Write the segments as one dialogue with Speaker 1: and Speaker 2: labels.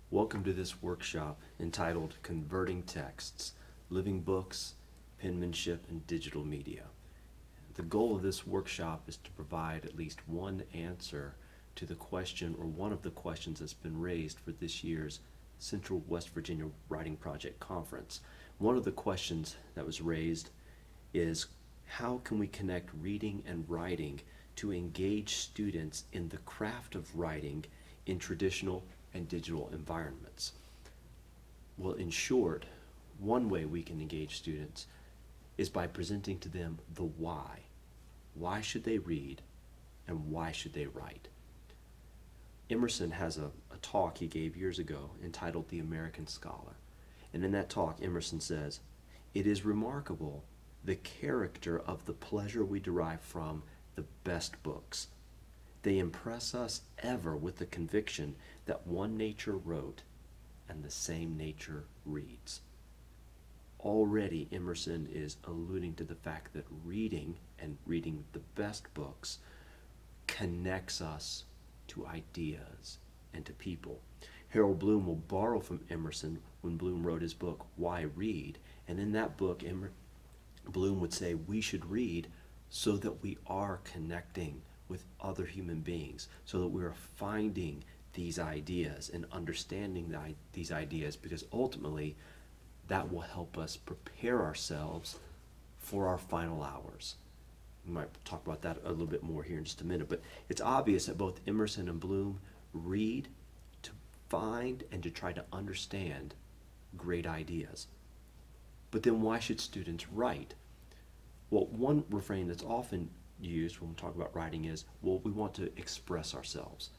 Speaker 1: Welcome to this workshop entitled Converting Texts, Living Books, Penmanship, and Digital Media. The goal of this workshop is to provide at least one answer to the question or one of the questions that's been raised for this year's Central West Virginia Writing Project Conference. One of the questions that was raised is, how can we connect reading and writing to engage students in the craft of writing in traditional and digital environments? Well, in short, one way we can engage students is by presenting to them the why. Why should they read and why should they write? Emerson has a talk he gave years ago entitled The American Scholar. And in that talk, Emerson says, "It is remarkable the character of the pleasure we derive from the best books. They impress us ever with the conviction that one nature wrote and the same nature reads." Already Emerson is alluding to the fact that reading, and reading the best books, connects us to ideas and to people. Harold Bloom will borrow from Emerson when Bloom wrote his book, Why Read? And in that book, Bloom would say we should read so that we are connecting with other human beings, so that we are finding these ideas and understanding these ideas, because ultimately that will help us prepare ourselves for our final hours. We might talk about that a little bit more here in just a minute, but it's obvious that both Emerson and Bloom read to find and to try to understand great ideas. But then why should students write? Well, one refrain that's often used when we talk about writing is, well, we want to express ourselves.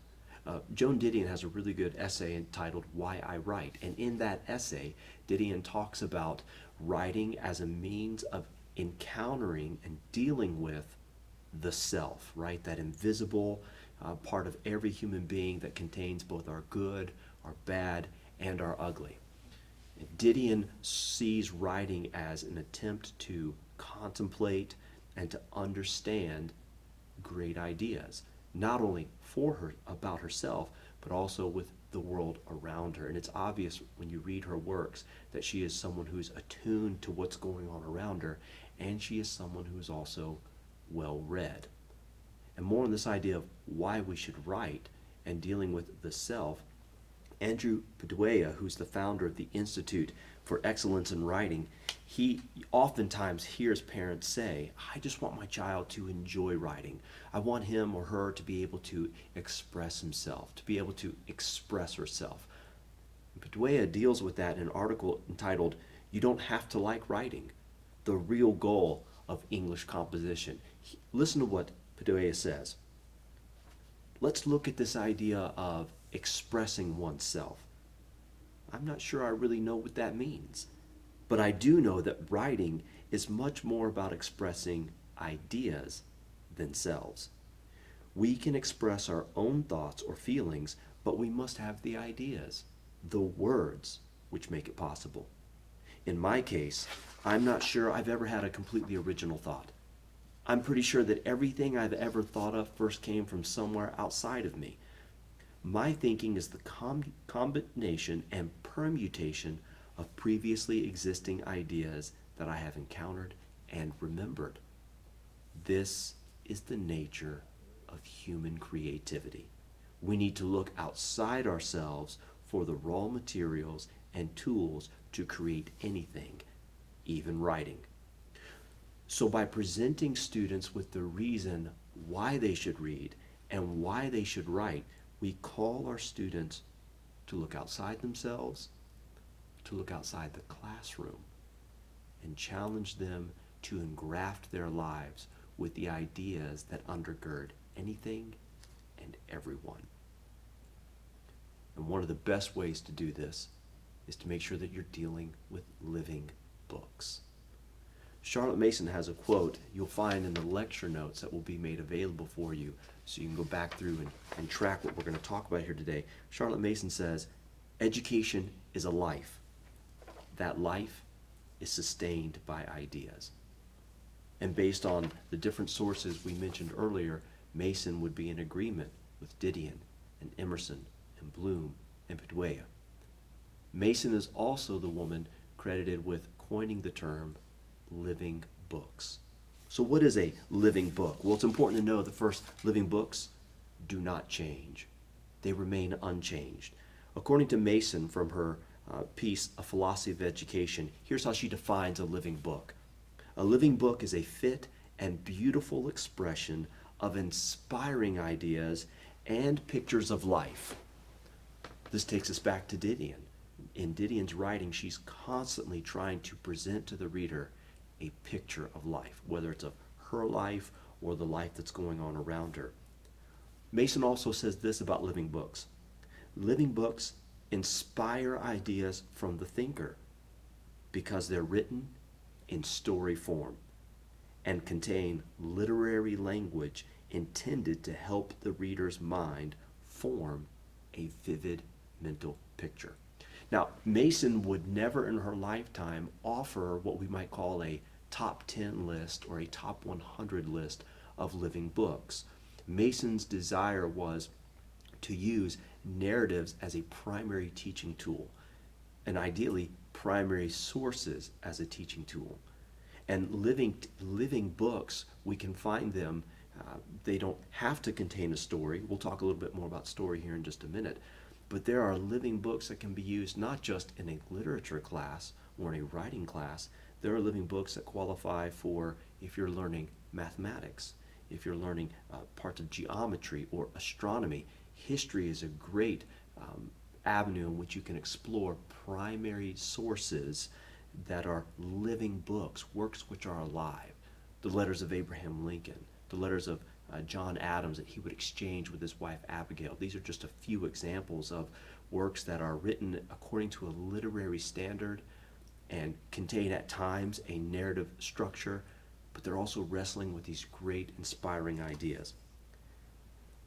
Speaker 1: Joan Didion has a really good essay entitled Why I Write, and in that essay, Didion talks about writing as a means of encountering and dealing with the self, right? That invisible part of every human being that contains both our good, our bad, and our ugly. Didion sees writing as an attempt to contemplate and to understand great ideas, not only for her, about herself, but also with the world around her. And it's obvious when you read her works that she is someone who's attuned to what's going on around her, and she is someone who is also well read. And more on this idea of why we should write and dealing with the self, Andrew Padua, who's the founder of the Institute for Excellence in Writing, he oftentimes hears parents say, I just want my child to enjoy writing. I want him or her to be able to express himself, to be able to express herself. Padua deals with that in an article entitled, You Don't Have to Like Writing, the Real Goal of English Composition. Listen to what Padua says. Let's look at this idea of expressing oneself. I'm not sure I really know what that means, but I do know that writing is much more about expressing ideas than selves. We can express our own thoughts or feelings, but we must have the ideas, the words, which make it possible. In my case, I'm not sure I've ever had a completely original thought. I'm pretty sure that everything I've ever thought of first came from somewhere outside of me. My thinking is the combination and permutation of previously existing ideas that I have encountered and remembered. This is the nature of human creativity. We need to look outside ourselves for the raw materials and tools to create anything, even writing. So by presenting students with the reason why they should read and why they should write, we call our students to look outside themselves, to look outside the classroom, and challenge them to engraft their lives with the ideas that undergird anything and everyone. And one of the best ways to do this is to make sure that you're dealing with living books. Charlotte Mason has a quote you'll find in the lecture notes that will be made available for you so you can go back through and track what we're going to talk about here today. Charlotte Mason says, education is a life. That life is sustained by ideas. And based on the different sources we mentioned earlier, Mason would be in agreement with Didion and Emerson and Bloom and Padua. Mason is also the woman credited with coining the term living books. So what is a living book? Well, it's important to know that first, living books do not change. They remain unchanged. According to Mason, from her piece, A Philosophy of Education, here's how she defines a living book. A living book is a fit and beautiful expression of inspiring ideas and pictures of life. This takes us back to Didion. In Didion's writing, she's constantly trying to present to the reader a picture of life, whether it's of her life or the life that's going on around her. Mason also says this about living books. Living books inspire ideas from the thinker because they're written in story form and contain literary language intended to help the reader's mind form a vivid mental picture. Now, Mason would never in her lifetime offer what we might call a top 10 list or a top 100 list of living books. Mason's desire was to use narratives as a primary teaching tool, and ideally primary sources as a teaching tool. And living books, we can find them, they don't have to contain a story. We'll talk a little bit more about story here in just a minute. But there are living books that can be used not just in a literature class or in a writing class. There are living books that qualify for if you're learning mathematics, if you're learning parts of geometry or astronomy. History is a great avenue in which you can explore primary sources that are living books, works which are alive. The letters of Abraham Lincoln, the letters of John Adams that he would exchange with his wife Abigail. These are just a few examples of works that are written according to a literary standard and contain at times a narrative structure, but they're also wrestling with these great inspiring ideas.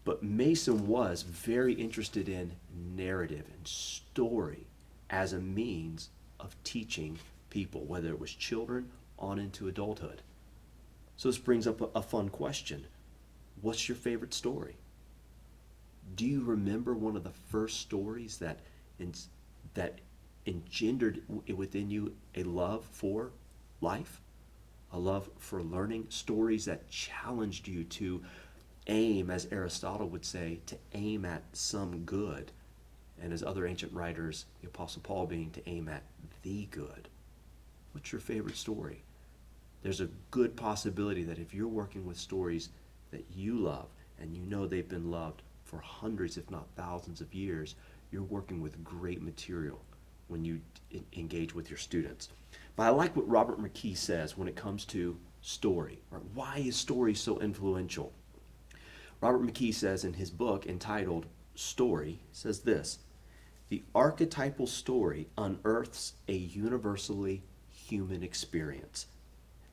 Speaker 1: But Mason was very interested in narrative and story as a means of teaching people, whether it was children on into adulthood. So this brings up a fun question. What's your favorite story? Do you remember one of the first stories that engendered within you a love for life, a love for learning, stories that challenged you to aim, as Aristotle would say, to aim at some good, and as other ancient writers, the Apostle Paul being to aim at the good? What's your favorite story? There's a good possibility that if you're working with stories that you love and you know they've been loved for hundreds if not thousands of years, you're working with great material when you engage with your students. But I like what Robert McKee says when it comes to story. Right? Why is story so influential? Robert McKee says in his book entitled Story, says this: the archetypal story unearths a universally human experience,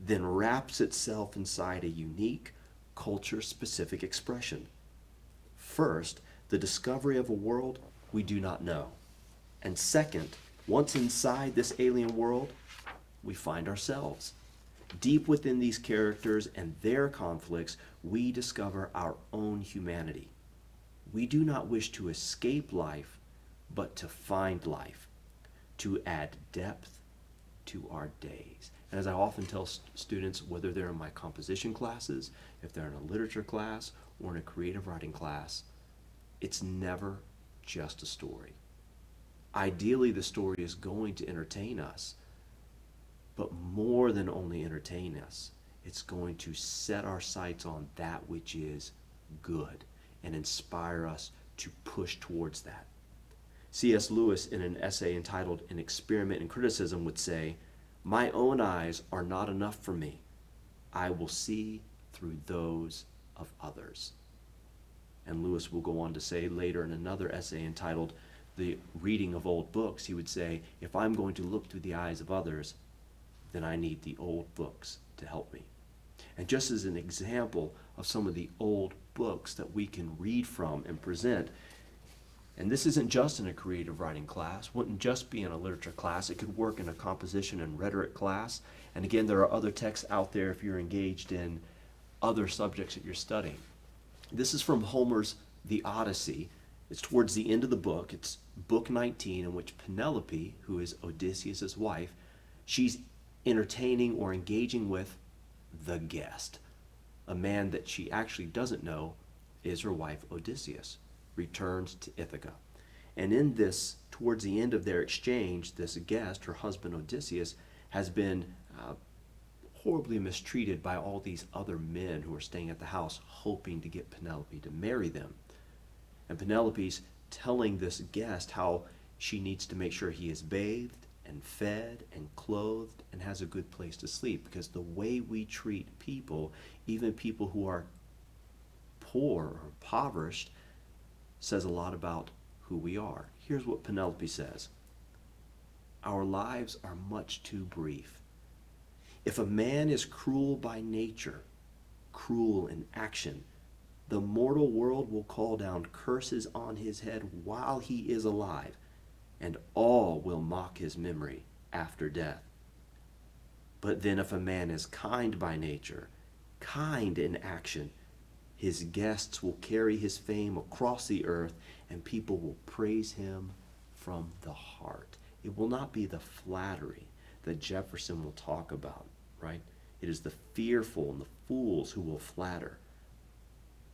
Speaker 1: then wraps itself inside a unique culture-specific expression. First, the discovery of a world we do not know. And second, once inside this alien world, we find ourselves. Deep within these characters and their conflicts, we discover our own humanity. We do not wish to escape life, but to find life, to add depth to our days. And as I often tell students, whether they're in my composition classes, if they're in a literature class, or in a creative writing class, it's never just a story. Ideally, the story is going to entertain us, but more than only entertain us, it's going to set our sights on that which is good and inspire us to push towards that. C.S. Lewis, in an essay entitled An Experiment in Criticism, would say, "My own eyes are not enough for me. I will see through those of others." And Lewis will go on to say later in another essay entitled The Reading of Old Books, he would say, if I'm going to look through the eyes of others, then I need the old books to help me. And just as an example of some of the old books that we can read from and present, and this isn't just in a creative writing class, wouldn't just be in a literature class, it could work in a composition and rhetoric class. And again, there are other texts out there if you're engaged in other subjects that you're studying. This is from Homer's The Odyssey, It's towards the end of the book. It's book 19, in which Penelope, who is Odysseus' wife, she's entertaining or engaging with the guest, a man that she actually doesn't know is her wife Odysseus, returns to Ithaca. And in this, towards the end of their exchange, this guest, her husband Odysseus, has been horribly mistreated by all these other men who are staying at the house, hoping to get Penelope to marry them. And Penelope's telling this guest how she needs to make sure he is bathed and fed and clothed and has a good place to sleep, because the way we treat people, even people who are poor or impoverished, says a lot about who we are. Here's what Penelope says: "Our lives are much too brief. If a man is cruel by nature, cruel in action, the mortal world will call down curses on his head while he is alive, and all will mock his memory after death. But then if a man is kind by nature, kind in action, his guests will carry his fame across the earth, and people will praise him from the heart." It will not be the flattery that Jefferson will talk about, right? It is the fearful and the fools who will flatter.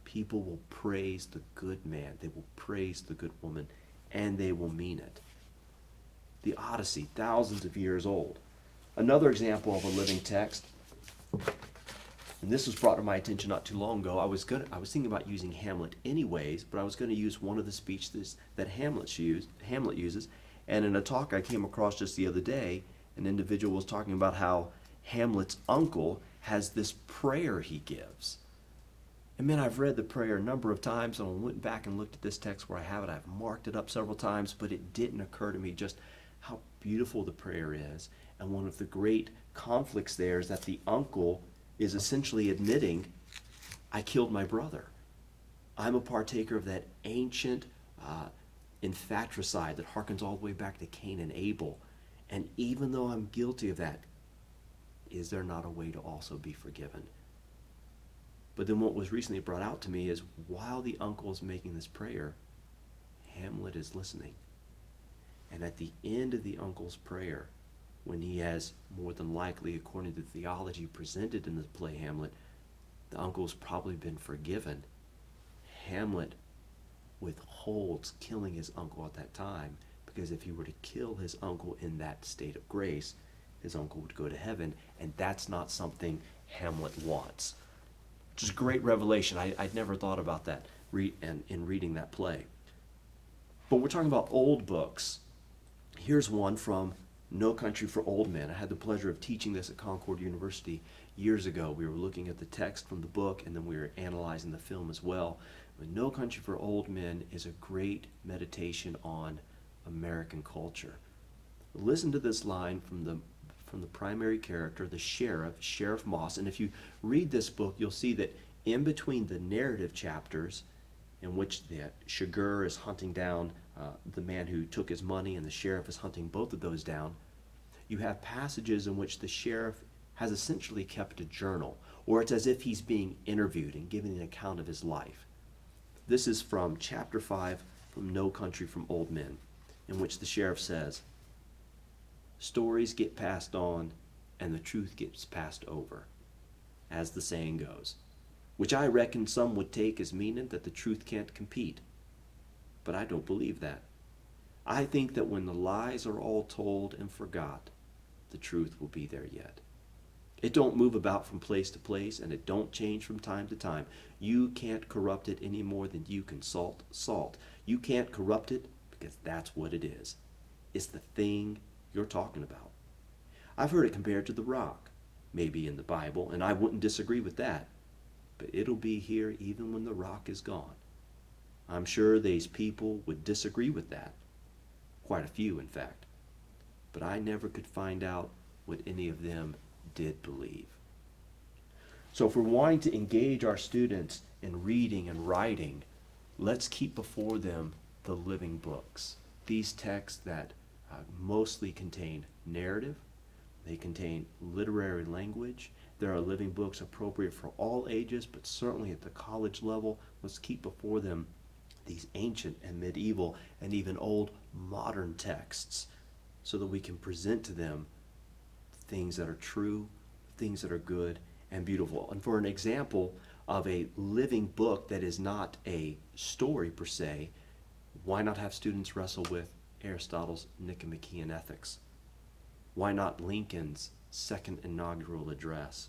Speaker 1: People will praise the good man, they will praise the good woman, and they will mean it. The Odyssey, thousands of years old. Another example of a living text, and this was brought to my attention not too long ago. I was thinking about using Hamlet anyways, but I was going to use one of the speeches that Hamlet uses. And in a talk I came across just the other day, an individual was talking about how Hamlet's uncle has this prayer he gives. And man, I've read the prayer a number of times, and I went back and looked at this text where I have it. I've marked it up several times, but it didn't occur to me just how beautiful the prayer is. And one of the great conflicts there is that the uncle is essentially admitting, I killed my brother. I'm a partaker of that ancient infanticide that harkens all the way back to Cain and Abel. And even though I'm guilty of that, is there not a way to also be forgiven? But then what was recently brought out to me is, while the uncle is making this prayer, Hamlet is listening. And at the end of the uncle's prayer, when he has, more than likely, according to the theology presented in the play Hamlet, the uncle's probably been forgiven, Hamlet withholds killing his uncle at that time, because if he were to kill his uncle in that state of grace, his uncle would go to heaven, and that's not something Hamlet wants. Which is a great revelation. I'd never thought about that in reading that play. But we're talking about old books. Here's one from No Country for Old Men. I had the pleasure of teaching this at Concord University years ago. We were looking at the text from the book, and then we were analyzing the film as well. But No Country for Old Men is a great meditation on American culture. Listen to this line from the primary character, the Sheriff Moss. And if you read this book, you'll see that in between the narrative chapters, in which the Chigurh is hunting down the man who took his money, and the sheriff is hunting both of those down, you have passages in which the sheriff has essentially kept a journal, or it's as if he's being interviewed and giving an account of his life. This is from chapter 5 from No Country for Old Men, in which the sheriff says, "Stories get passed on, and the truth gets passed over, as the saying goes, which I reckon some would take as meaning that the truth can't compete. But I don't believe that. I think that when the lies are all told and forgot, the truth will be there yet. It don't move about from place to place, and it don't change from time to time. You can't corrupt it any more than you can salt. You can't corrupt it because that's what it is. It's the thing you're talking about. I've heard it compared to the rock, maybe in the Bible, and I wouldn't disagree with that. But it'll be here even when the rock is gone. I'm sure these people would disagree with that. Quite a few, in fact. But I never could find out what any of them did believe." So if we're wanting to engage our students in reading and writing, let's keep before them the living books. These texts that mostly contain narrative, they contain literary language. There are living books appropriate for all ages, but certainly at the college level, let's keep before them these ancient and medieval and even old modern texts so that we can present to them things that are true, things that are good and beautiful. And for an example of a living book that is not a story per se, why not have students wrestle with Aristotle's Nicomachean Ethics? Why not Lincoln's second inaugural address?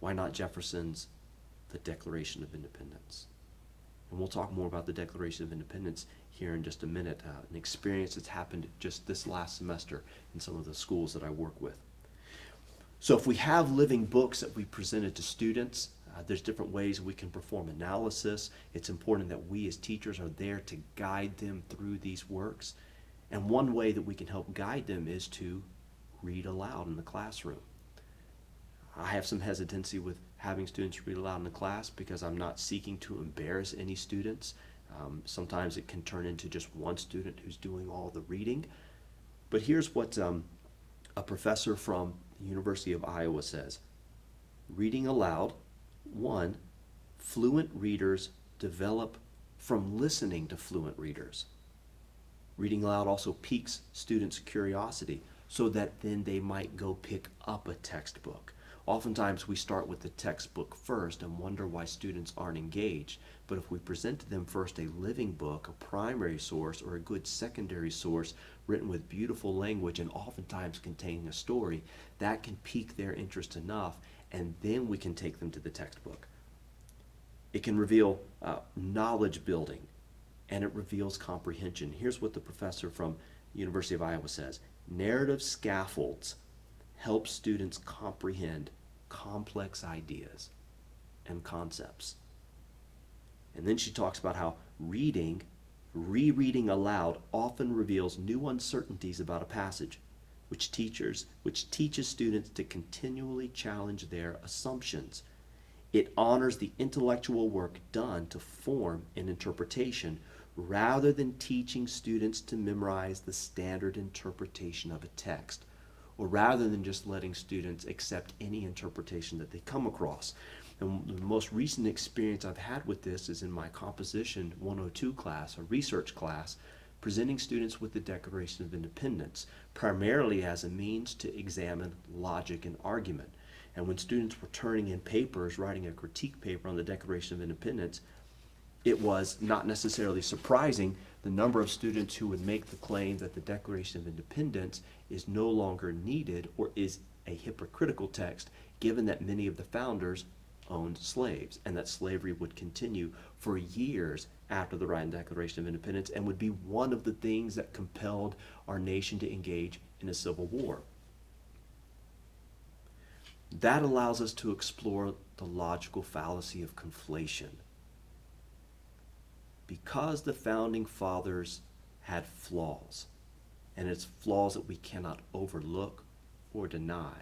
Speaker 1: Why not Jefferson's The Declaration of Independence? And we'll talk more about the Declaration of Independence here in just a minute, an experience that's happened just this last semester in some of the schools that I work with. So if we have living books that we presented to students, there's different ways we can perform analysis. It's important that we as teachers are there to guide them through these works. And one way that we can help guide them is to read aloud in the classroom. I have some hesitancy with having students read aloud in the class because I'm not seeking to embarrass any students. Sometimes it can turn into just one student who's doing all the reading. But here's what a professor from the University of Iowa says. Reading aloud, 1, fluent readers develop from listening to fluent readers. Reading aloud also piques students' curiosity so that then they might go pick up a textbook. Oftentimes we start with the textbook first and wonder why students aren't engaged. But if we present to them first a living book, a primary source, or a good secondary source written with beautiful language and oftentimes containing a story, that can pique their interest enough, and then we can take them to the textbook. It can reveal knowledge building, and it reveals comprehension. Here's what the professor from the University of Iowa says. Narrative scaffolds help students comprehend complex ideas and concepts. And then she talks about how rereading aloud often reveals new uncertainties about a passage, which teaches students to continually challenge their assumptions. It honors the intellectual work done to form an interpretation rather than teaching students to memorize the standard interpretation of a text, or rather than just letting students accept any interpretation that they come across. And the most recent experience I've had with this is in my Composition 102 class, a research class, presenting students with the Declaration of Independence, primarily as a means to examine logic and argument. And when students were turning in papers, writing a critique paper on the Declaration of Independence, it was not necessarily surprising the number of students who would make the claim that the Declaration of Independence is no longer needed or is a hypocritical text, given that many of the founders owned slaves and that slavery would continue for years after the writing Declaration of Independence and would be one of the things that compelled our nation to engage in a civil war. That allows us to explore the logical fallacy of conflation. Because the founding fathers had flaws, and it's flaws that we cannot overlook or deny,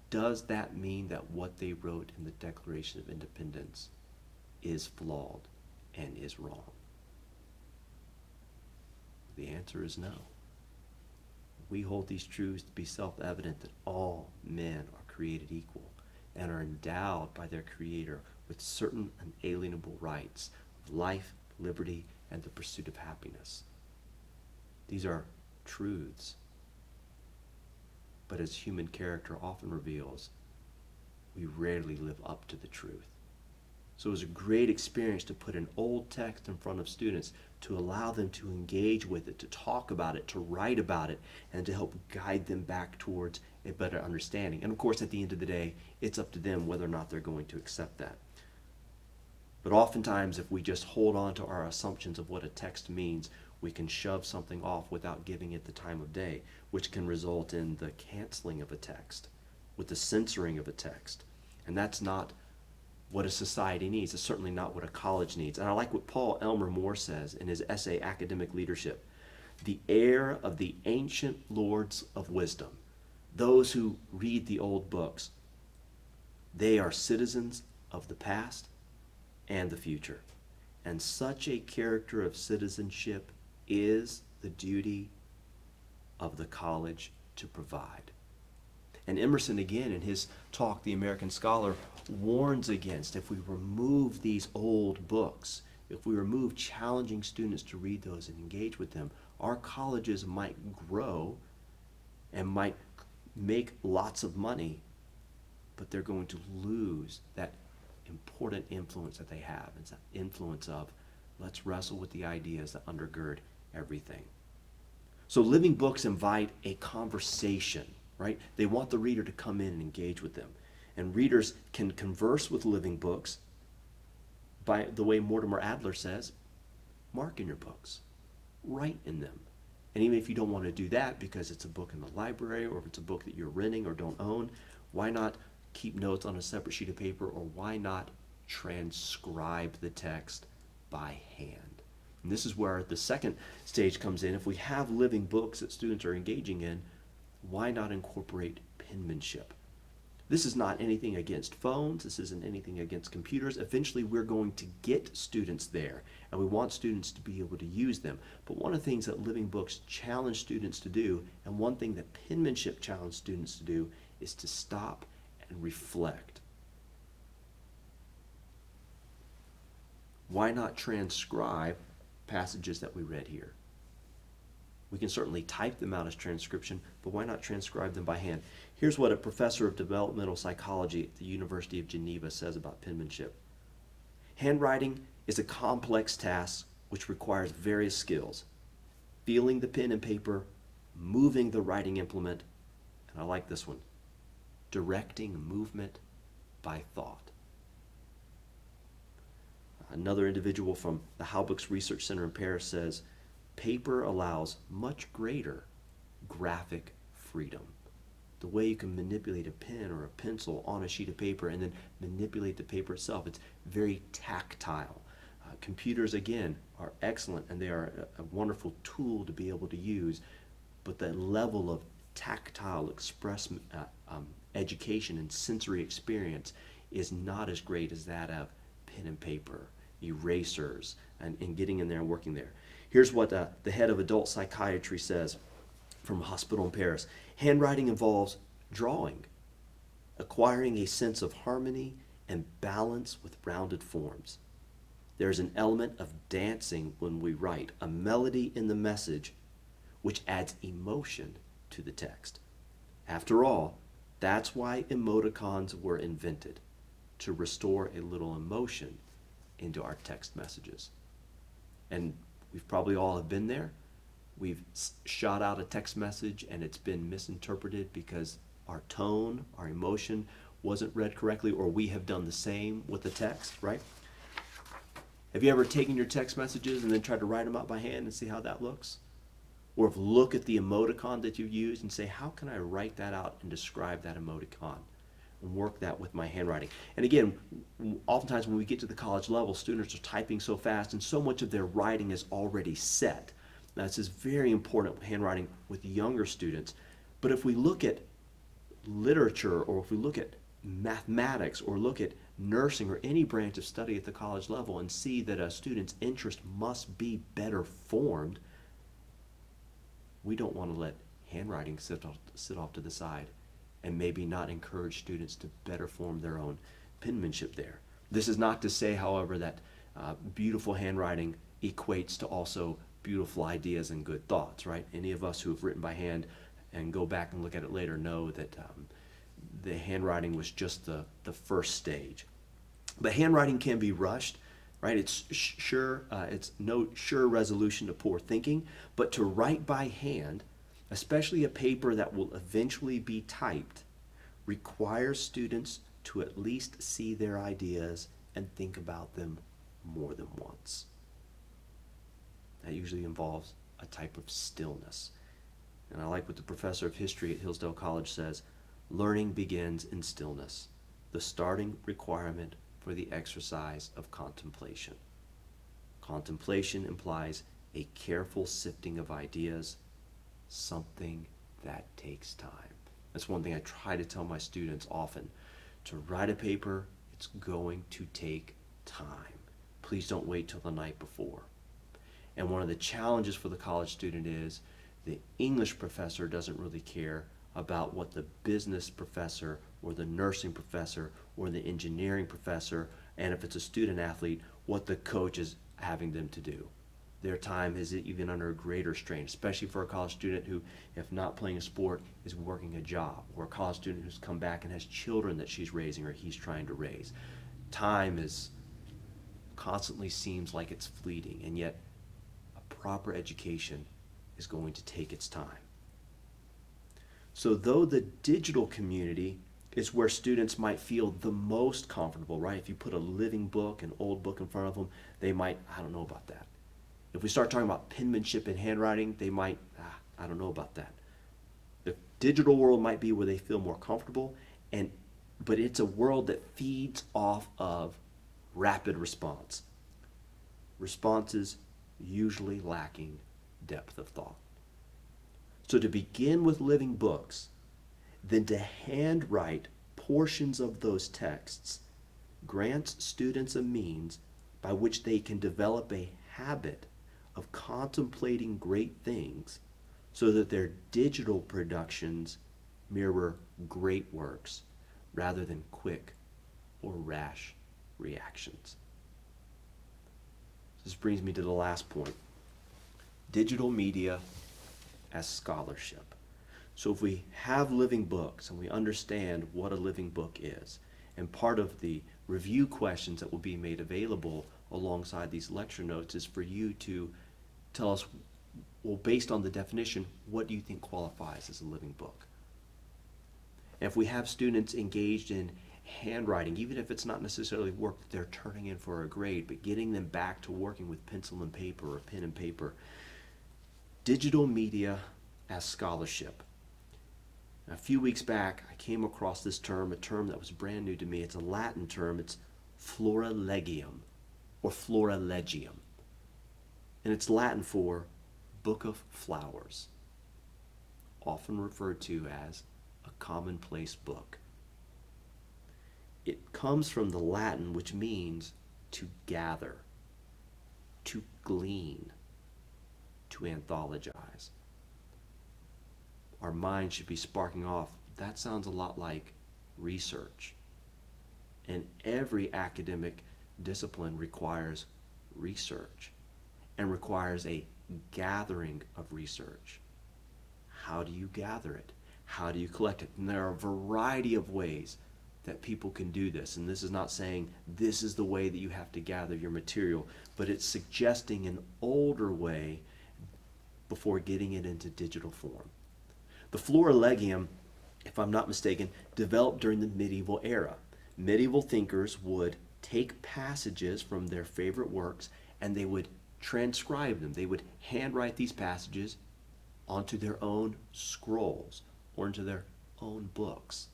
Speaker 1: does that mean that what they wrote in the Declaration of Independence is flawed and is wrong? The answer is no. We hold these truths to be self-evident that all men are created equal and are endowed by their Creator with certain unalienable rights of life, liberty, and the pursuit of happiness. These are truths. But as human character often reveals, we rarely live up to the truth. So it was a great experience to put an old text in front of students, to allow them to engage with it, to talk about it, to write about it, and to help guide them back towards a better understanding. And of course, at the end of the day, it's up to them whether or not they're going to accept that. But oftentimes, if we just hold on to our assumptions of what a text means, we can shove something off without giving it the time of day, which can result in the canceling of a text, with the censoring of a text. And that's not what a society needs. It's certainly not what a college needs. And I like what Paul Elmer Moore says in his essay, Academic Leadership. The heir of the ancient lords of wisdom, those who read the old books, they are citizens of the past and the future. And such a character of citizenship is the duty of the college to provide. And Emerson, again, in his talk, The American Scholar, warns against, if we remove these old books, if we remove challenging students to read those and engage with them, our colleges might grow and might make lots of money, but they're going to lose that important influence that they have. It's that influence of, let's wrestle with the ideas that undergird everything. So living books invite a conversation, right? They want the reader to come in and engage with them. And readers can converse with living books by the way Mortimer Adler says, mark in your books, write in them. And even if you don't want to do that because it's a book in the library, or if it's a book that you're renting or don't own, why not keep notes on a separate sheet of paper, or why not transcribe the text by hand? And this is where the second stage comes in. If we have living books that students are engaging in, why not incorporate penmanship? This is not anything against phones. This isn't anything against computers. Eventually, we're going to get students there, and we want students to be able to use them. But one of the things that living books challenge students to do, and one thing that penmanship challenges students to do, is to stop and reflect. Why not transcribe passages that we read here? We can certainly type them out as transcription, but why not transcribe them by hand? Here's what a professor of developmental psychology at the University of Geneva says about penmanship. Handwriting is a complex task which requires various skills: feeling the pen and paper, moving the writing implement, and I like this one, directing movement by thought. Another individual from the Halbach's Research Center in Paris says, paper allows much greater graphic freedom. The way you can manipulate a pen or a pencil on a sheet of paper and then manipulate the paper itself, it's very tactile. Computers, again, are excellent, and they are a wonderful tool to be able to use, but the level of tactile education and sensory experience is not as great as that of pen and paper, erasers, and getting in there and working there. Here's what the head of adult psychiatry says from a hospital in Paris. Handwriting involves drawing, acquiring a sense of harmony and balance with rounded forms. There's an element of dancing when we write, a melody in the message which adds emotion to the text. After all, that's why emoticons were invented, to restore a little emotion into our text messages. And we've probably all have been there. We've shot out a text message and it's been misinterpreted because our tone, our emotion wasn't read correctly, or we have done the same with the text, right? Have you ever taken your text messages and then tried to write them out by hand and see how that looks? Or if look at the emoticon that you've used and say, how can I write that out and describe that emoticon? And work that with my handwriting. And again, oftentimes when we get to the college level, students are typing so fast and so much of their writing is already set. Now, this is very important with handwriting with younger students. But if we look at literature, or if we look at mathematics, or look at nursing or any branch of study at the college level and see that a student's interest must be better formed, we don't want to let handwriting sit off to the side and maybe not encourage students to better form their own penmanship there. This is not to say, however, that beautiful handwriting equates to also beautiful ideas and good thoughts, right? Any of us who have written by hand and go back and look at it later know that the handwriting was just the first stage. But handwriting can be rushed, right? It's no sure resolution to poor thinking, but to write by hand, especially a paper that will eventually be typed, requires students to at least see their ideas and think about them more than once. That usually involves a type of stillness. And I like what the professor of history at Hillsdale College says, learning begins in stillness, the starting requirement for the exercise of contemplation. Contemplation implies a careful sifting of ideas, something that takes time. That's one thing I try to tell my students often. To write a paper, it's going to take time. Please don't wait till the night before. And one of the challenges for the college student is the English professor doesn't really care about what the business professor or the nursing professor or the engineering professor, and if it's a student athlete, what the coach is having them to do. Their time is even under a greater strain, especially for a college student who, if not playing a sport, is working a job, or a college student who's come back and has children that she's raising or he's trying to raise. Time is constantly seems like it's fleeting, and yet a proper education is going to take its time. So though the digital community is where students might feel the most comfortable, right? If you put a living book, an old book in front of them, they might, I don't know about that. If we start talking about penmanship and handwriting, they might, I don't know about that. The digital world might be where they feel more comfortable, but it's a world that feeds off of rapid response. Responses usually lacking depth of thought. So to begin with living books, then to handwrite portions of those texts grants students a means by which they can develop a habit of contemplating great things so that their digital productions mirror great works rather than quick or rash reactions. This brings me to the last point. Digital media as scholarship. So if we have living books and we understand what a living book is, and part of the review questions that will be made available alongside these lecture notes is for you to tell us, well, based on the definition, what do you think qualifies as a living book? And if we have students engaged in handwriting, even if it's not necessarily work that they're turning in for a grade, but getting them back to working with pencil and paper or pen and paper, digital media as scholarship. A few weeks back, I came across this term, a term that was brand new to me. It's a Latin term. It's Florilegium or Florilegium. And it's Latin for Book of Flowers, often referred to as a commonplace book. It comes from the Latin, which means to gather, to glean, to anthologize. Our mind should be sparking off. That sounds a lot like research. And every academic discipline requires research and requires a gathering of research. How do you gather it? How do you collect it? And there are a variety of ways that people can do this. And this is not saying this is the way that you have to gather your material, but it's suggesting an older way before getting it into digital form. The Florilegium, if I'm not mistaken, developed during the medieval era. Medieval thinkers would take passages from their favorite works and they would transcribe them. They would handwrite these passages onto their own scrolls or into their own books.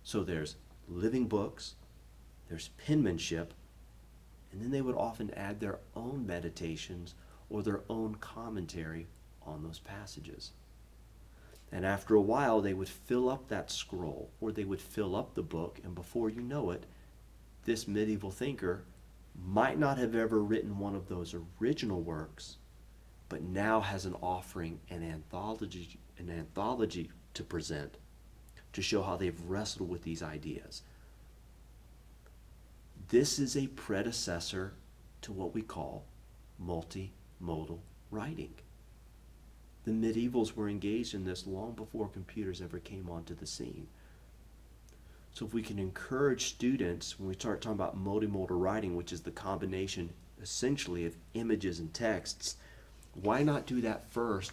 Speaker 1: So there's living books, there's penmanship, and then they would often add their own meditations or their own commentary on those passages. And after a while, they would fill up that scroll, or they would fill up the book, and before you know it, this medieval thinker might not have ever written one of those original works, but now has an offering, an anthology to present to show how they've wrestled with these ideas. This is a predecessor to what we call multimodal writing. The medievals were engaged in this long before computers ever came onto the scene. So if we can encourage students, when we start talking about multimodal writing, which is the combination essentially of images and texts, why not do that first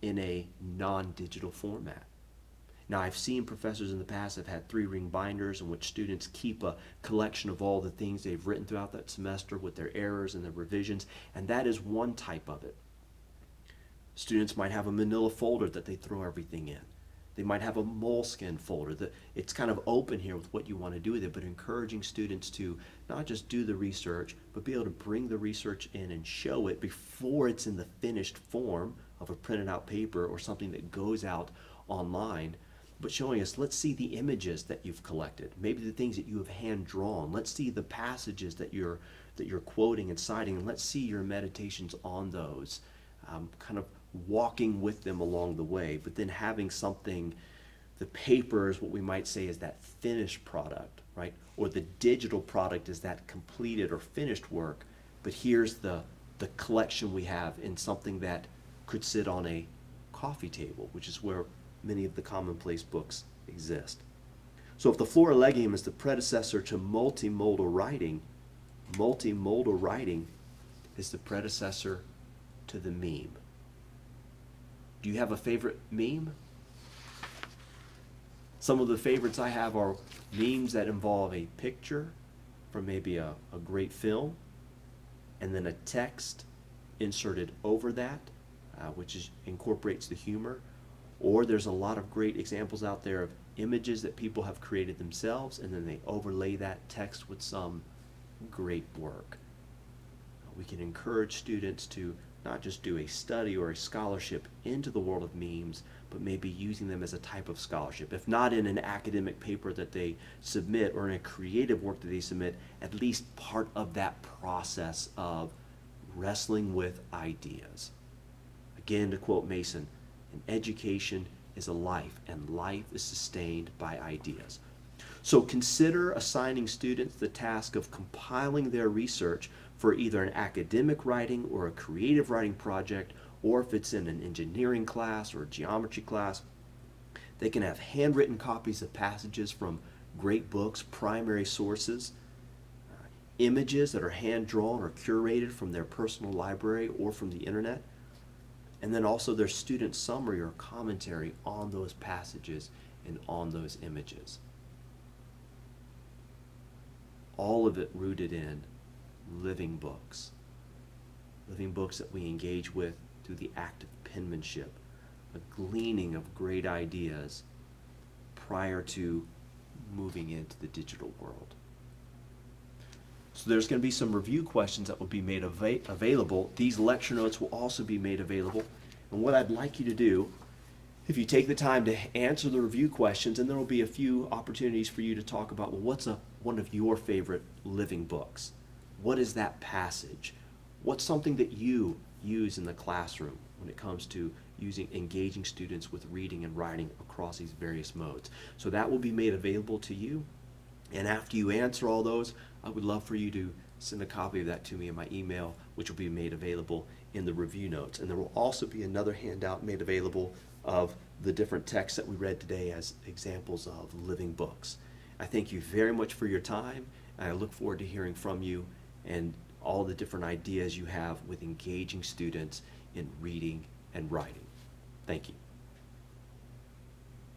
Speaker 1: in a non-digital format? Now, I've seen professors in the past that have had 3-ring binders in which students keep a collection of all the things they've written throughout that semester with their errors and their revisions, and that is one type of it. Students might have a manila folder that they throw everything in. They might have a moleskin folder. It's kind of open here with what you want to do with it, but encouraging students to not just do the research, but be able to bring the research in and show it before it's in the finished form of a printed out paper or something that goes out online, but showing us, let's see the images that you've collected, maybe the things that you have hand drawn. Let's see the passages that you're quoting and citing, and let's see your meditations on those. Kind of walking with them along the way, but then having something The paper is what we might say is that finished product, right? Or the digital product is that completed or finished work. But here's the collection we have in something that could sit on a coffee table, which is where many of the commonplace books exist. So if the Florilegium is the predecessor to multimodal writing is the predecessor to the meme. Do you have a favorite meme? Some of the favorites I have are memes that involve a picture from maybe a great film, and then a text inserted over that, which incorporates the humor. Or there's a lot of great examples out there of images that people have created themselves, and then they overlay that text with some great work. We can encourage students to not just do a study or a scholarship into the world of memes, but maybe using them as a type of scholarship. If not in an academic paper that they submit or in a creative work that they submit, at least part of that process of wrestling with ideas. Again, to quote Mason, an education is a life, and life is sustained by ideas. So consider assigning students the task of compiling their research for either an academic writing or a creative writing project, or if it's in an engineering class or a geometry class, they can have handwritten copies of passages from great books, primary sources, images that are hand-drawn or curated from their personal library or from the internet, and then also their student summary or commentary on those passages and on those images. All of it rooted in living books. Living books that we engage with through the act of penmanship, a gleaning of great ideas prior to moving into the digital world. So there's going to be some review questions that will be made available. These lecture notes will also be made available. And what I'd like you to do, if you take the time to answer the review questions, and there will be a few opportunities for you to talk about, well, what's one of your favorite living books? What is that passage? What's something that you use in the classroom when it comes to engaging students with reading and writing across these various modes? So that will be made available to you. And after you answer all those, I would love for you to send a copy of that to me in my email, which will be made available in the review notes. And there will also be another handout made available of the different texts that we read today as examples of living books. I thank you very much for your time, and I look forward to hearing from you and all the different ideas you have with engaging students in reading and writing. Thank you.